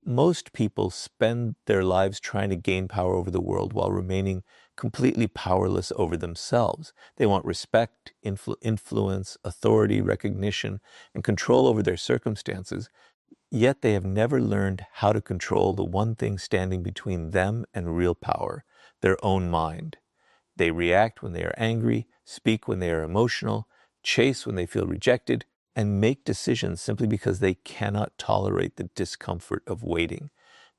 Most people spend their lives trying to gain power over the world while remaining completely powerless over themselves. They want respect, influence, authority, recognition, and control over their circumstances, yet they have never learned how to control the one thing standing between them and real power, their own mind. They react when they are angry, speak when they are emotional, chase when they feel rejected, and make decisions simply because they cannot tolerate the discomfort of waiting.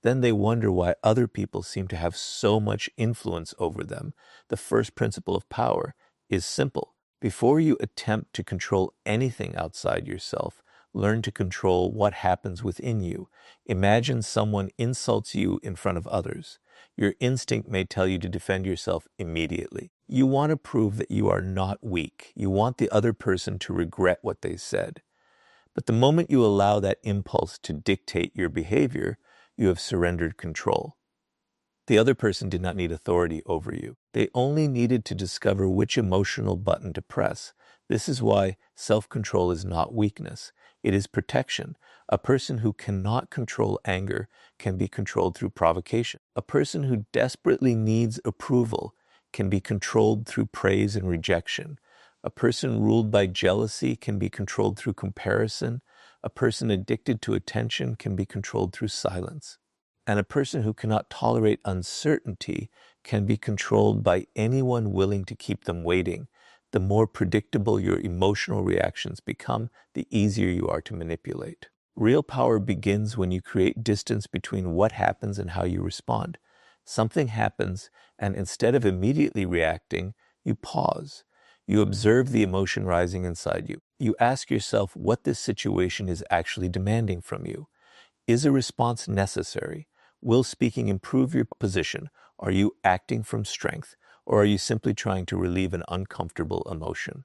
Then they wonder why other people seem to have so much influence over them. The first principle of power is simple. Before you attempt to control anything outside yourself, learn to control what happens within you. Imagine someone insults you in front of others. Your instinct may tell you to defend yourself immediately. You want to prove that you are not weak. You want the other person to regret what they said. But the moment you allow that impulse to dictate your behavior, you have surrendered control. The other person did not need authority over you. They only needed to discover which emotional button to press. This is why self-control is not weakness. It is protection. A person who cannot control anger can be controlled through provocation. A person who desperately needs approval can be controlled through praise and rejection. A person ruled by jealousy can be controlled through comparison. A person addicted to attention can be controlled through silence. And a person who cannot tolerate uncertainty can be controlled by anyone willing to keep them waiting. The more predictable your emotional reactions become, the easier you are to manipulate. Real power begins when you create distance between what happens and how you respond. Something happens, and instead of immediately reacting, you pause. You observe the emotion rising inside you. You ask yourself what this situation is actually demanding from you. Is a response necessary? Will speaking improve your position? Are you acting from strength? Or are you simply trying to relieve an uncomfortable emotion?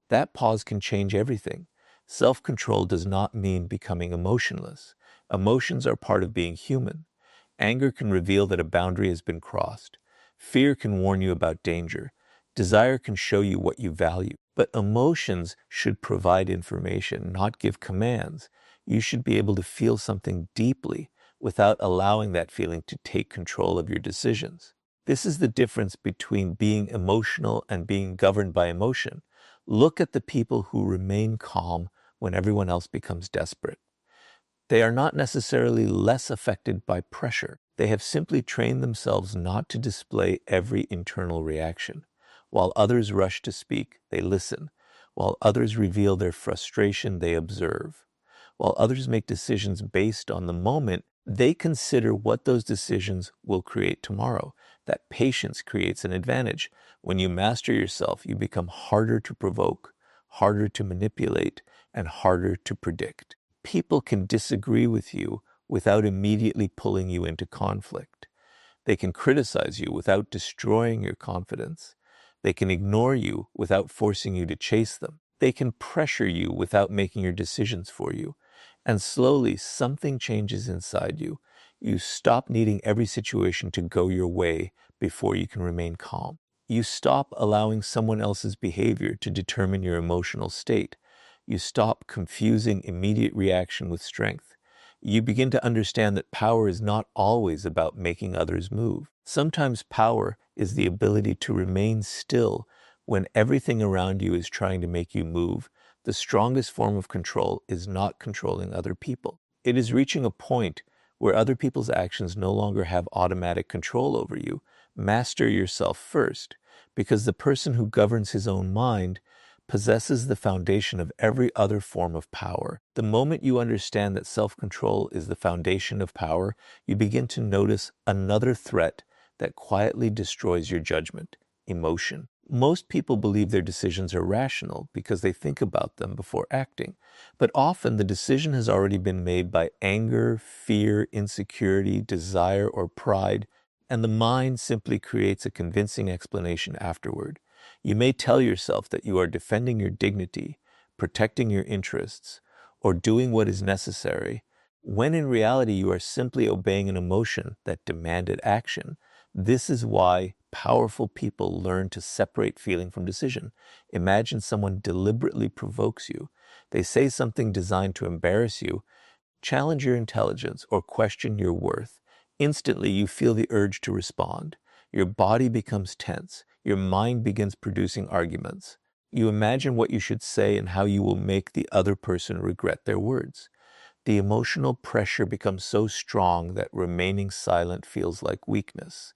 That pause can change everything. Self-control does not mean becoming emotionless. Emotions are part of being human. Anger can reveal that a boundary has been crossed. Fear can warn you about danger. Desire can show you what you value. But emotions should provide information, not give commands. You should be able to feel something deeply without allowing that feeling to take control of your decisions. This is the difference between being emotional and being governed by emotion. Look at the people who remain calm when everyone else becomes desperate. They are not necessarily less affected by pressure. They have simply trained themselves not to display every internal reaction. While others rush to speak, they listen. While others reveal their frustration, they observe. While others make decisions based on the moment, they consider what those decisions will create tomorrow. That patience creates an advantage. When you master yourself, you become harder to provoke, harder to manipulate, and harder to predict. People can disagree with you without immediately pulling you into conflict. They can criticize you without destroying your confidence. They can ignore you without forcing you to chase them. They can pressure you without making your decisions for you. And slowly, something changes inside you. You stop needing every situation to go your way before you can remain calm. You stop allowing someone else's behavior to determine your emotional state. You stop confusing immediate reaction with strength. You begin to understand that power is not always about making others move. Sometimes power is the ability to remain still when everything around you is trying to make you move. The strongest form of control is not controlling other people. It is reaching a point where other people's actions no longer have automatic control over you. Master yourself first, because the person who governs his own mind possesses the foundation of every other form of power. The moment you understand that self-control is the foundation of power, you begin to notice another threat that quietly destroys your judgment: emotion. Most people believe their decisions are rational because they think about them before acting. But often the decision has already been made by anger, fear, insecurity, desire, or pride, and the mind simply creates a convincing explanation afterward. You may tell yourself that you are defending your dignity, protecting your interests, or doing what is necessary, when in reality you are simply obeying an emotion that demanded action. This is why powerful people learn to separate feeling from decision. Imagine someone deliberately provokes you. They say something designed to embarrass you, challenge your intelligence, or question your worth, instantly you feel the urge to respond. Your body becomes tense. Your mind begins producing arguments. You imagine what you should say and how you will make the other person regret their words. The emotional pressure becomes so strong that remaining silent feels like weakness.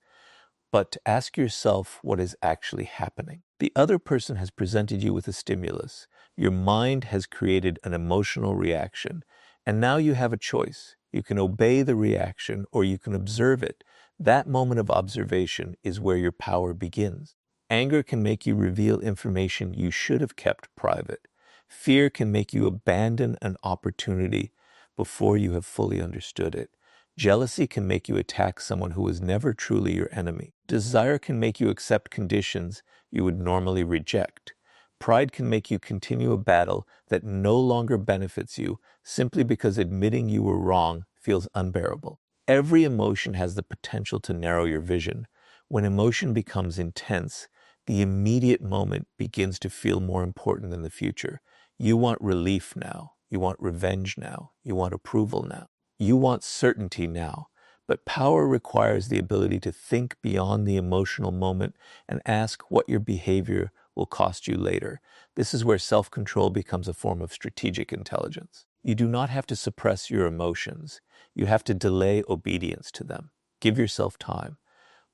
But ask yourself what is actually happening. The other person has presented you with a stimulus. Your mind has created an emotional reaction, and now you have a choice. You can obey the reaction or you can observe it. That moment of observation is where your power begins. Anger can make you reveal information you should have kept private. Fear can make you abandon an opportunity before you have fully understood it. Jealousy can make you attack someone who was never truly your enemy. Desire can make you accept conditions you would normally reject. Pride can make you continue a battle that no longer benefits you simply because admitting you were wrong feels unbearable. Every emotion has the potential to narrow your vision. When emotion becomes intense, the immediate moment begins to feel more important than the future. You want relief now. You want revenge now. You want approval now. You want certainty now, but power requires the ability to think beyond the emotional moment and ask what your behavior will cost you later. This is where self-control becomes a form of strategic intelligence. You do not have to suppress your emotions. You have to delay obedience to them. Give yourself time.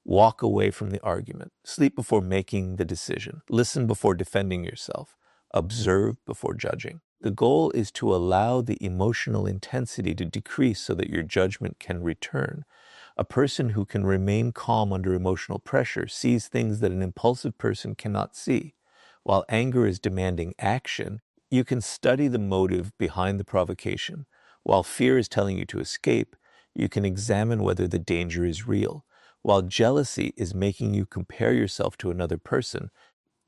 Walk away from the argument. Sleep before making the decision. Listen before defending yourself. Observe before judging. The goal is to allow the emotional intensity to decrease so that your judgment can return. A person who can remain calm under emotional pressure sees things that an impulsive person cannot see. While anger is demanding action, you can study the motive behind the provocation. While fear is telling you to escape, you can examine whether the danger is real. While jealousy is making you compare yourself to another person,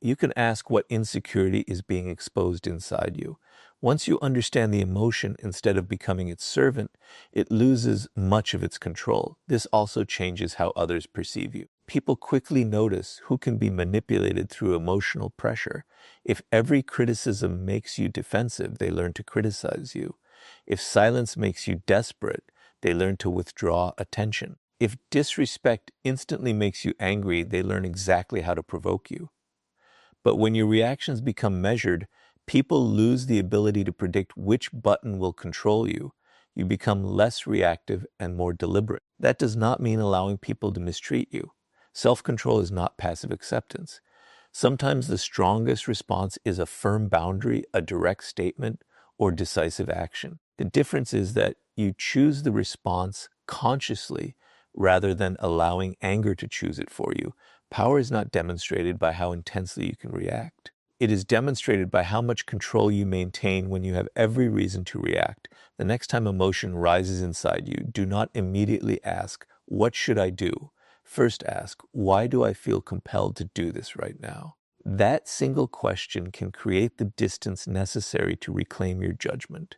you can ask what insecurity is being exposed inside you. Once you understand the emotion instead of becoming its servant, it loses much of its control. This also changes how others perceive you. People quickly notice who can be manipulated through emotional pressure. If every criticism makes you defensive, they learn to criticize you. If silence makes you desperate, they learn to withdraw attention. If disrespect instantly makes you angry, they learn exactly how to provoke you. But when your reactions become measured, people lose the ability to predict which button will control you. You become less reactive and more deliberate. That does not mean allowing people to mistreat you. Self-control is not passive acceptance. Sometimes the strongest response is a firm boundary, a direct statement, or decisive action. The difference is that you choose the response consciously rather than allowing anger to choose it for you. Power is not demonstrated by how intensely you can react. It is demonstrated by how much control you maintain when you have every reason to react. The next time emotion rises inside you, do not immediately ask, "What should I do?" First ask, "Why do I feel compelled to do this right now?" That single question can create the distance necessary to reclaim your judgment.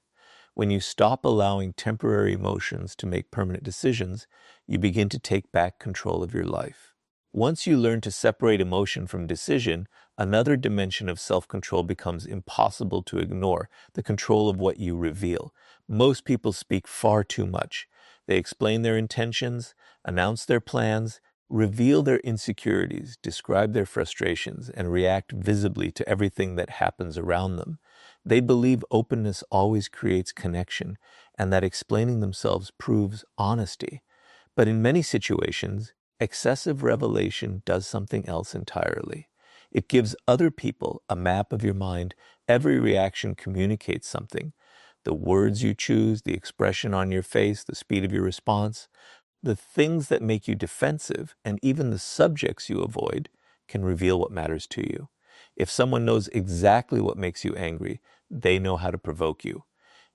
When you stop allowing temporary emotions to make permanent decisions, you begin to take back control of your life. Once you learn to separate emotion from decision, another dimension of self-control becomes impossible to ignore, the control of what you reveal. Most people speak far too much. They explain their intentions, announce their plans, reveal their insecurities, describe their frustrations, and react visibly to everything that happens around them. They believe openness always creates connection, and that explaining themselves proves honesty. But in many situations, excessive revelation does something else entirely. It gives other people a map of your mind. Every reaction communicates something. The words you choose, the expression on your face, the speed of your response, the things that make you defensive, and even the subjects you avoid can reveal what matters to you. If someone knows exactly what makes you angry, they know how to provoke you.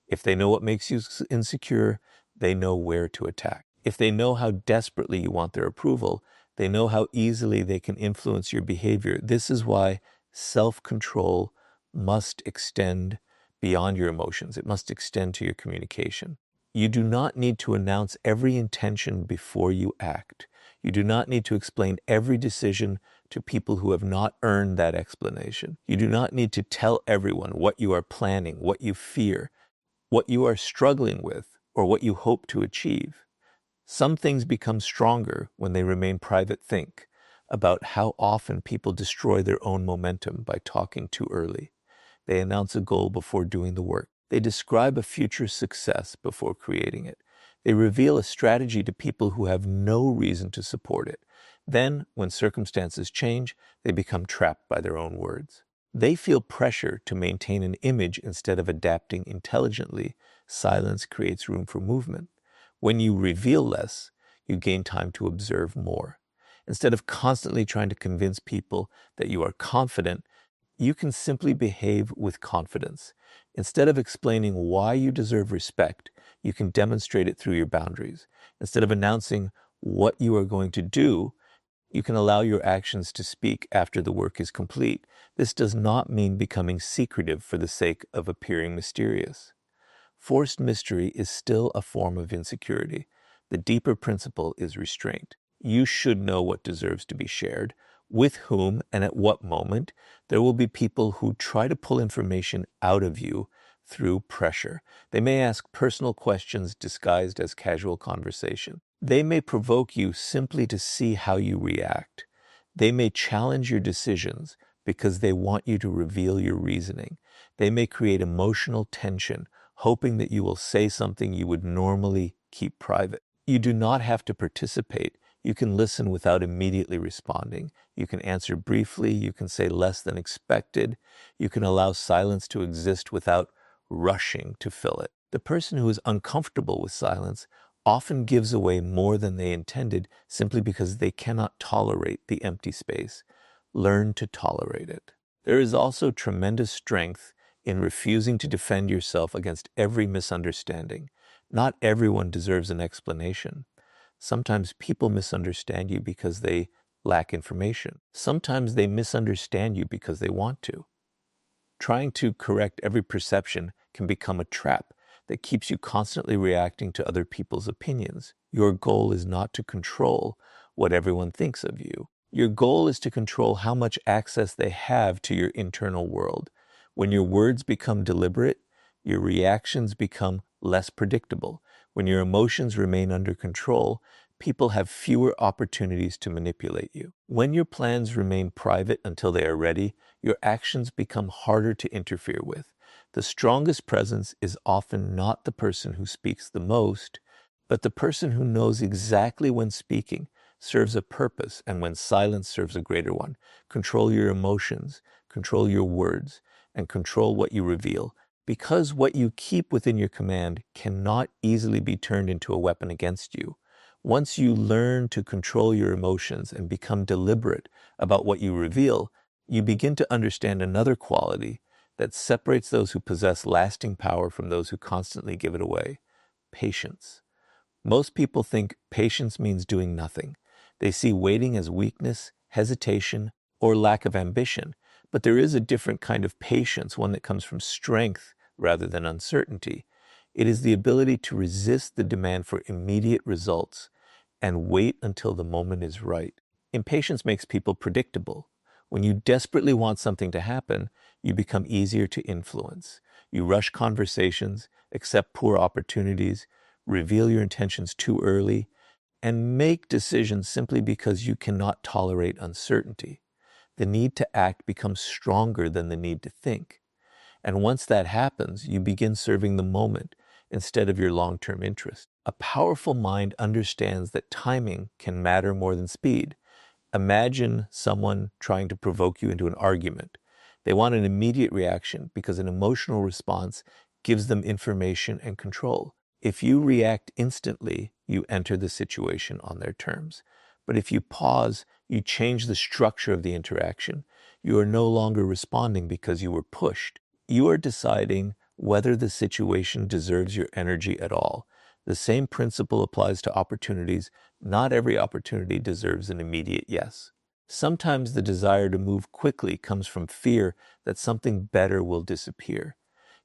If they know what makes you insecure, they know where to attack. If they know how desperately you want their approval, they know how easily they can influence your behavior. This is why self-control must extend beyond your emotions. It must extend to your communication. You do not need to announce every intention before you act. You do not need to explain every decision to people who have not earned that explanation. You do not need to tell everyone what you are planning, what you fear, what you are struggling with, or what you hope to achieve. Some things become stronger when they remain private. Think about how often people destroy their own momentum by talking too early. They announce a goal before doing the work. They describe a future success before creating it. They reveal a strategy to people who have no reason to support it. Then, when circumstances change, they become trapped by their own words. They feel pressure to maintain an image instead of adapting intelligently. Silence creates room for movement. When you reveal less, you gain time to observe more. Instead of constantly trying to convince people that you are confident, you can simply behave with confidence. Instead of explaining why you deserve respect, you can demonstrate it through your boundaries. Instead of announcing what you are going to do, you can allow your actions to speak after the work is complete. This does not mean becoming secretive for the sake of appearing mysterious. Forced mystery is still a form of insecurity. The deeper principle is restraint. You should know what deserves to be shared, with whom, and at what moment. There will be people who try to pull information out of you through pressure. They may ask personal questions disguised as casual conversation. They may provoke you simply to see how you react. They may challenge your decisions because they want you to reveal your reasoning. They may create emotional tension, hoping that you will say something you would normally keep private. You do not have to participate. You can listen without immediately responding. You can answer briefly. You can say less than expected. You can allow silence to exist without rushing to fill it. The person who is uncomfortable with silence often gives away more than they intended simply because they cannot tolerate the empty space. Learn to tolerate it. There is also tremendous strength in refusing to defend yourself against every misunderstanding. Not everyone deserves an explanation. Sometimes people misunderstand you because they lack information. Sometimes they misunderstand you because they want to. Trying to correct every perception can become a trap that keeps you constantly reacting to other people's opinions. Your goal is not to control what everyone thinks of you. Your goal is to control how much access they have to your internal world. When your words become deliberate, your reactions become less predictable. When your emotions remain under control, people have fewer opportunities to manipulate you. When your plans remain private until they are ready, your actions become harder to interfere with. The strongest presence is often not the person who speaks the most, but the person who knows exactly when speaking serves a purpose and when silence serves a greater one. Control your emotions, control your words, and control what you reveal. Because what you keep within your command cannot easily be turned into a weapon against you. Once you learn to control your emotions and become deliberate about what you reveal, you begin to understand another quality that separates those who possess lasting power from those who constantly give it away: patience. Most people think patience means doing nothing. They see waiting as weakness, hesitation, or lack of ambition. But there is a different kind of patience, one that comes from strength rather than uncertainty. It is the ability to resist the demand for immediate results and wait until the moment is right. Impatience makes people predictable. When you desperately want something to happen, you become easier to influence. You rush conversations, accept poor opportunities, reveal your intentions too early, and make decisions simply because you cannot tolerate uncertainty. The need to act becomes stronger than the need to think. And once that happens, you begin serving the moment instead of your long-term interest. A powerful mind understands that timing can matter more than speed. Imagine someone trying to provoke you into an argument. They want an immediate reaction because an emotional response gives them information and control. If you react instantly, you enter the situation on their terms. But if you pause, you change the structure of the interaction. You are no longer responding because you were pushed. You are deciding whether the situation deserves your energy at all. The same principle applies to opportunities. Not every opportunity deserves an immediate yes. Sometimes the desire to move quickly comes from fear that something better will disappear.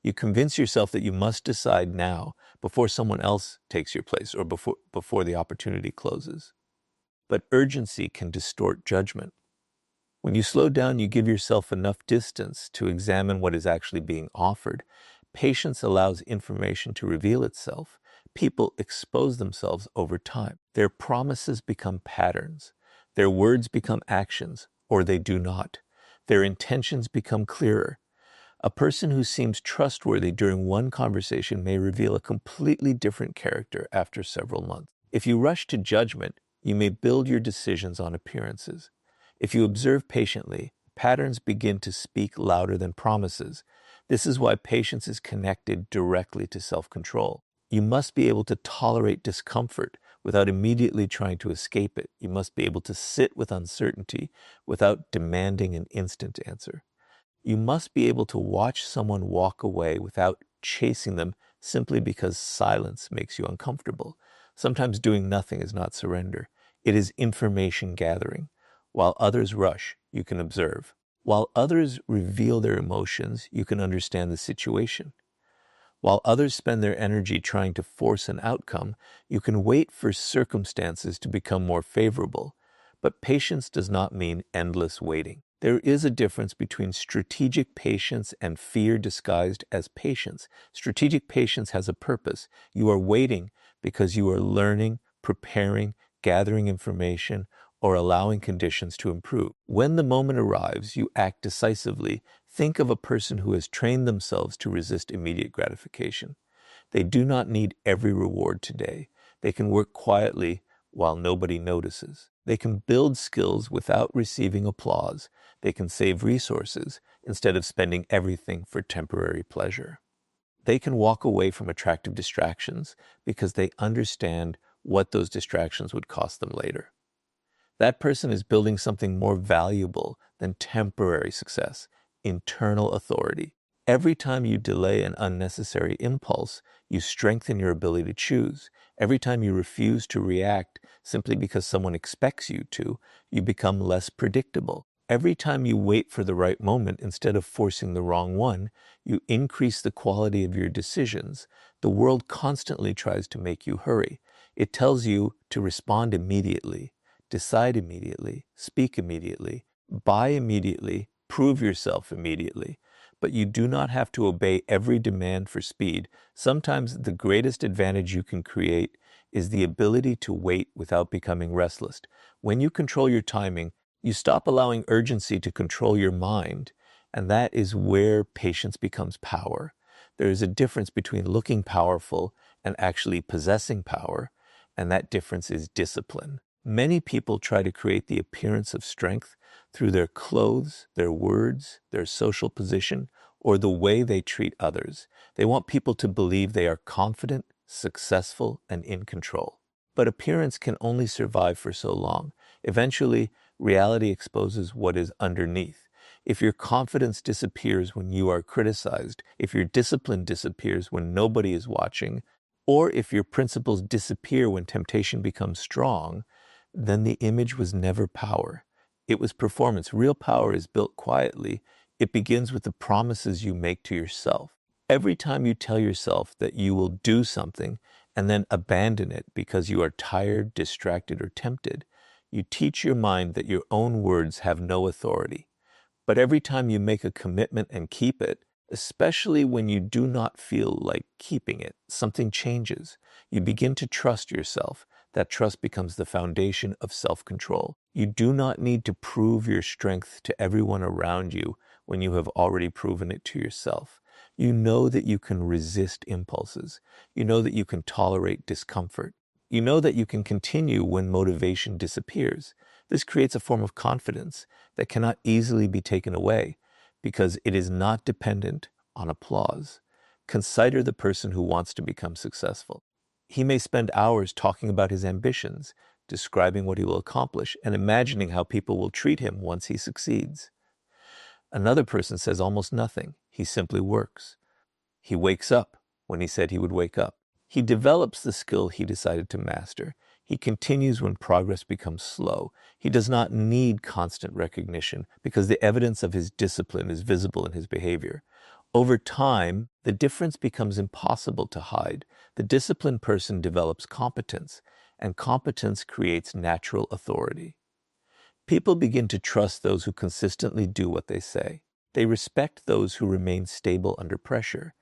You convince yourself that you must decide now before someone else takes your place or before the opportunity closes. But urgency can distort judgment. When you slow down, you give yourself enough distance to examine what is actually being offered. Patience allows information to reveal itself. people expose themselves over time. Their promises become patterns. Their words become actions, or they do not. Their intentions become clearer. A person who seems trustworthy during one conversation may reveal a completely different character after several months. If you rush to judgment, you may build your decisions on appearances. If you observe patiently, patterns begin to speak louder than promises. This is why patience is connected directly to self-control. You must be able to tolerate discomfort without immediately trying to escape it. You must be able to sit with uncertainty without demanding an instant answer. You must be able to watch someone walk away without chasing them simply because silence makes you uncomfortable. Sometimes doing nothing is not surrender. It is information gathering. While others rush, you can observe. While others reveal their emotions, you can understand the situation. While others spend their energy trying to force an outcome, you can wait for circumstances to become more favorable. But patience does not mean endless waiting. There is a difference between strategic patience and fear disguised as patience. Strategic patience has a purpose. You are waiting because you are learning, preparing, gathering information, or allowing conditions to improve. When the moment arrives, you act decisively. Think of a person who has trained themselves to resist immediate gratification. They do not need every reward today. They can work quietly while nobody notices. They can build skills without receiving applause. They can save resources instead of spending everything for temporary pleasure. They can walk away from attractive distractions because they understand what those distractions would cost them later. That person is building something more valuable than temporary success, internal authority. Every time you delay an unnecessary impulse, you strengthen your ability to choose. Every time you refuse to react simply because someone expects you to, you become less predictable. Every time you wait for the right moment instead of forcing the wrong one, you increase the quality of your decisions. The world constantly tries to make you hurry. It tells you to respond immediately. Decide immediately, speak immediately, buy immediately, prove yourself immediately. But you do not have to obey every demand for speed. Sometimes the greatest advantage you can create is the ability to wait without becoming restless. When you control your timing, you stop allowing urgency to control your mind, and that is where patience becomes power. There is a difference between looking powerful and actually possessing power, and that difference is discipline. Many people try to create the appearance of strength through their clothes, their words, their social position, or the way they treat others. They want people to believe they are confident, successful, and in control. But appearance can only survive for so long. Eventually, reality exposes what is underneath. If your confidence disappears when you are criticized, if your discipline disappears when nobody is watching, or if your principles disappear when temptation becomes strong, then the image was never power. It was performance. Real power is built quietly. It begins with the promises you make to yourself. Every time you tell yourself that you will do something and then abandon it because you are tired, distracted, or tempted, you teach your mind that your own words have no authority. But every time you make a commitment and keep it, especially when you do not feel like keeping it, something changes. You begin to trust yourself. That trust becomes the foundation of self-control. You do not need to prove your strength to everyone around you when you have already proven it to yourself. You know that you can resist impulses. You know that you can tolerate discomfort. You know that you can continue when motivation disappears. This creates a form of confidence that cannot easily be taken away because it is not dependent on applause. Consider the person who wants to become successful. He may spend hours talking about his ambitions, describing what he will accomplish, and imagining how people will treat him once he succeeds. Another person says almost nothing. He simply works. He wakes up when he said he would wake up. He develops the skill he decided to master. He continues when progress becomes slow. He does not need constant recognition because the evidence of his discipline is visible in his behavior. Over time, the difference becomes impossible to hide. The disciplined person develops competence, and competence creates natural authority. People begin to trust those who consistently do what they say. They respect those who remain stable under pressure.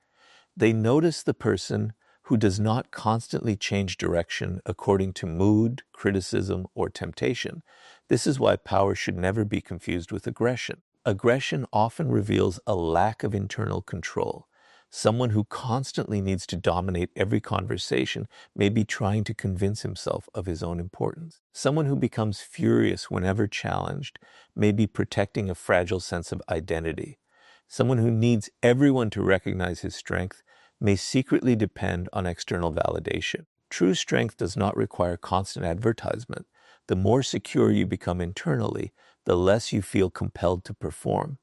They notice the person who does not constantly change direction according to mood, criticism, or temptation. This is why power should never be confused with aggression. Aggression often reveals a lack of internal control. Someone who constantly needs to dominate every conversation may be trying to convince himself of his own importance. Someone who becomes furious whenever challenged may be protecting a fragile sense of identity. Someone who needs everyone to recognize his strength may secretly depend on external validation. True strength does not require constant advertisement. The more secure you become internally, the less you feel compelled to perform.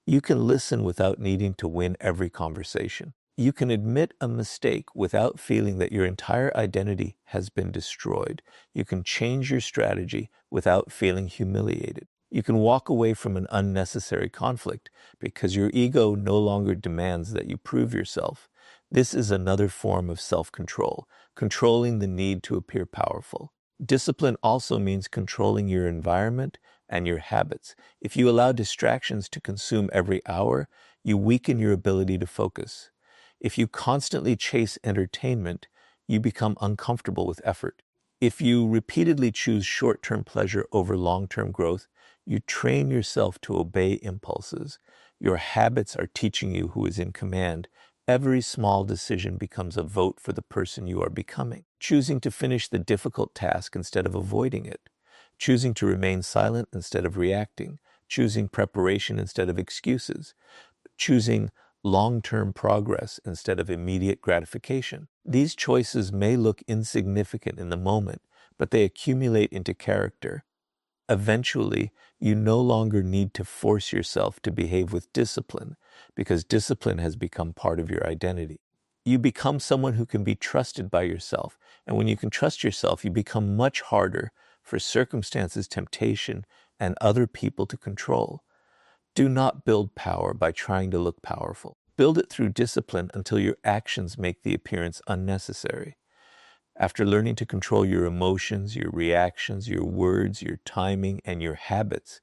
You can listen without needing to win every conversation. You can admit a mistake without feeling that your entire identity has been destroyed. You can change your strategy without feeling humiliated. You can walk away from an unnecessary conflict because your ego no longer demands that you prove yourself. This is another form of self-control, controlling the need to appear powerful. Discipline also means controlling your environment and your habits. If you allow distractions to consume every hour, you weaken your ability to focus. If you constantly chase entertainment, you become uncomfortable with effort. If you repeatedly choose short-term pleasure over long-term growth, you train yourself to obey impulses. Your habits are teaching you who is in command. Every small decision becomes a vote for the person you are becoming. Choosing to finish the difficult task instead of avoiding it. Choosing to remain silent instead of reacting. Choosing preparation instead of excuses. Choosing long-term progress instead of immediate gratification. These choices may look insignificant in the moment, but they accumulate into character. Eventually, you no longer need to force yourself to behave with discipline because discipline has become part of your identity. You become someone who can be trusted by yourself, and when you can trust yourself, you become much harder for circumstances, temptation, and other people to control. Do not build power by trying to look powerful. Build it through discipline until your actions make the appearance unnecessary. After learning to control your emotions, your reactions, your words, your timing, and your habits,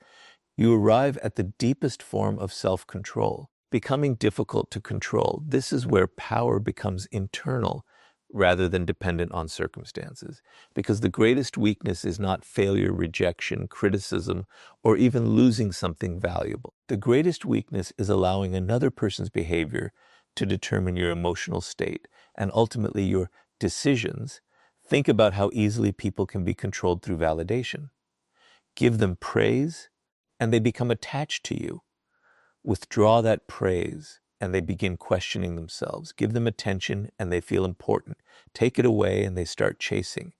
you arrive at the deepest form of self-control. Becoming difficult to control, this is where power becomes internal rather than dependent on circumstances. Because the greatest weakness is not failure, rejection, criticism, or even losing something valuable. The greatest weakness is allowing another person's behavior to determine your emotional state and ultimately your decisions. Think about how easily people can be controlled through validation. Give them praise, and they become attached to you. Withdraw that praise, and they begin questioning themselves. Give them attention, and they feel important. Take it away, and they start chasing.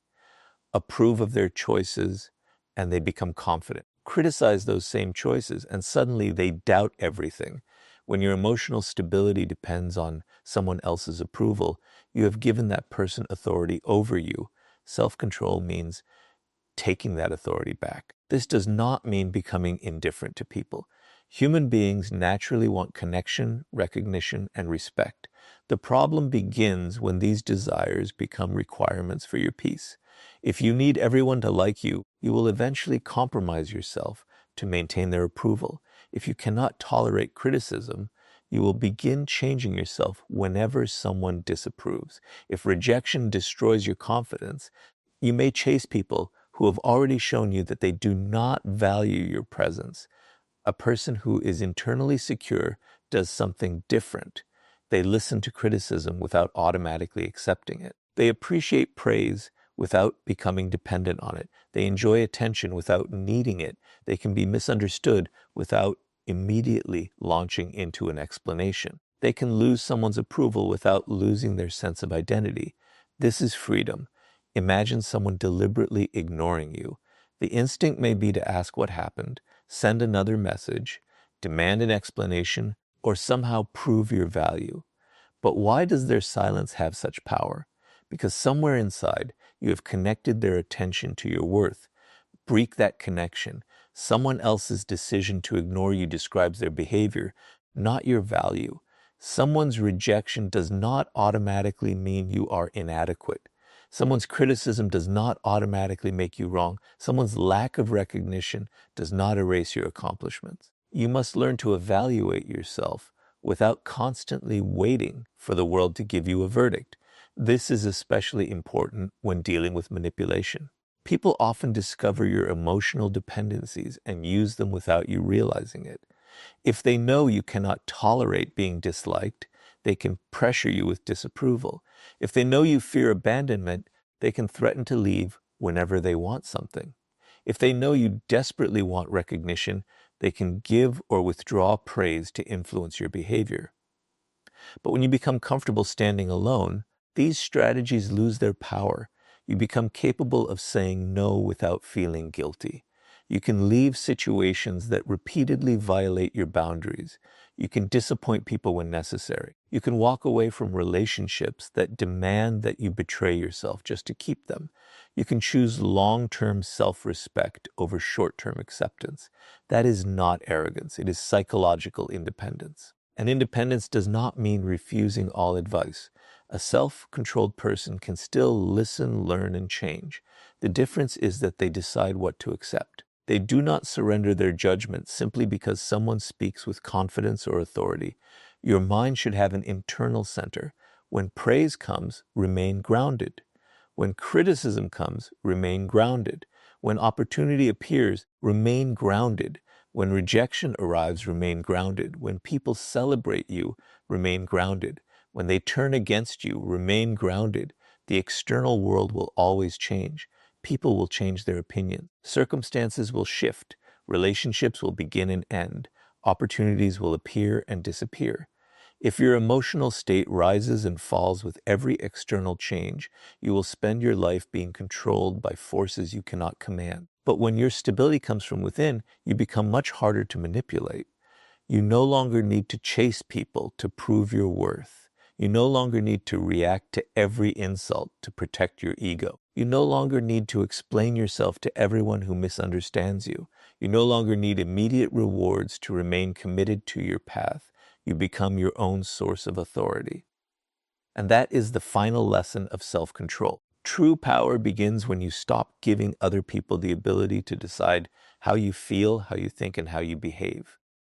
Approve of their choices, and they become confident. Criticize those same choices, and suddenly they doubt everything. When your emotional stability depends on someone else's approval, you have given that person authority over you. Self-control means taking that authority back. This does not mean becoming indifferent to people. Human beings naturally want connection, recognition, and respect. The problem begins when these desires become requirements for your peace. If you need everyone to like you, you will eventually compromise yourself to maintain their approval. If you cannot tolerate criticism, you will begin changing yourself whenever someone disapproves. If rejection destroys your confidence, you may chase people who have already shown you that they do not value your presence. A person who is internally secure does something different. They listen to criticism without automatically accepting it. They appreciate praise without becoming dependent on it. They enjoy attention without needing it. They can be misunderstood without immediately launching into an explanation. They can lose someone's approval without losing their sense of identity. This is freedom. Imagine someone deliberately ignoring you. The instinct may be to ask what happened, send another message, demand an explanation, or somehow prove your value. But why does their silence have such power? Because somewhere inside, you have connected their attention to your worth. Break that connection. Someone else's decision to ignore you describes their behavior, not your value. Someone's rejection does not automatically mean you are inadequate. Someone's criticism does not automatically make you wrong. Someone's lack of recognition does not erase your accomplishments. You must learn to evaluate yourself without constantly waiting for the world to give you a verdict. This is especially important when dealing with manipulation. People often discover your emotional dependencies and use them without you realizing it. If they know you cannot tolerate being disliked, they can pressure you with disapproval. If they know you fear abandonment, they can threaten to leave whenever they want something. If they know you desperately want recognition, they can give or withdraw praise to influence your behavior. But when you become comfortable standing alone, these strategies lose their power. You become capable of saying no without feeling guilty. You can leave situations that repeatedly violate your boundaries. You can disappoint people when necessary. You can walk away from relationships that demand that you betray yourself just to keep them. You can choose long-term self-respect over short-term acceptance. That is not arrogance. It is psychological independence. And independence does not mean refusing all advice. A self-controlled person can still listen, learn, and change. The difference is that they decide what to accept. They do not surrender their judgment simply because someone speaks with confidence or authority. Your mind should have an internal center. When praise comes, remain grounded. When criticism comes, remain grounded. When opportunity appears, remain grounded. When rejection arrives, remain grounded. When people celebrate you, remain grounded. When they turn against you, remain grounded. The external world will always change. People will change their opinion. Circumstances will shift. Relationships will begin and end. Opportunities will appear and disappear. If your emotional state rises and falls with every external change, you will spend your life being controlled by forces you cannot command. But when your stability comes from within, you become much harder to manipulate. You no longer need to chase people to prove your worth. You no longer need to react to every insult to protect your ego. You no longer need to explain yourself to everyone who misunderstands you. You no longer need immediate rewards to remain committed to your path. You become your own source of authority. And that is the final lesson of self-control. True power begins when you stop giving other people the ability to decide how you feel, how you think, and how you behave.